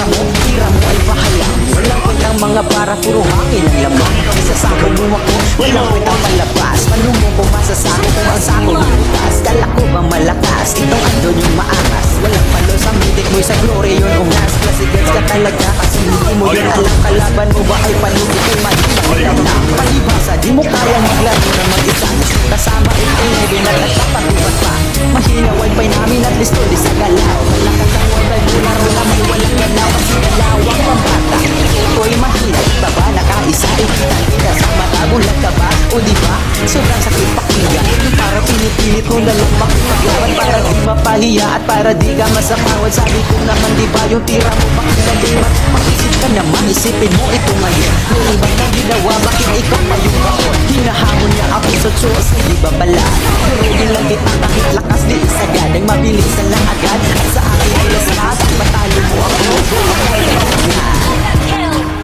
tira mo ay bahala. Walang kwentang mga para puro hangin ang laman. Isasama mo ako, walang kwentang palabas. Paano mo pumasa sa akin kung ang sako mo butas? Kala ko bang malakas, itong andon yung maaras. Walang palo sa mitik mo'y sa glory yun ungas. Classicals ka talaga kasi hindi mo yun alam. Kalaban mo ba ay panutik ay malilang lang. Palibasa, di mo kayang maglaro na mag-isa. Kasama ito na nagpapatubat pa. Mahina wifi namin at listo di sa galaw. Malakas ang wifi mo laro na may walang galaw. Kasi galawang pambata ito'y mahina, baba nakaisa. Kita sa mata, bulag ka ba? O diba? Sobrang sakit pakinggan. Para pinipilit mo na lang makipaglaban. Para di mapahiya at para di ka masakawan. Sabi ko naman diba yung tira mo pakinggan. Makisip ka naman, isipin mo ito ngayon. Yung ibang na ginawa, bakit ikaw pa yung baon? Hinahamon niya ako sa Diyos, hindi ba pala? Durugin lang kita kahit lakas di isagad. Ang mabilis na lang agad at sa akin ay lakas.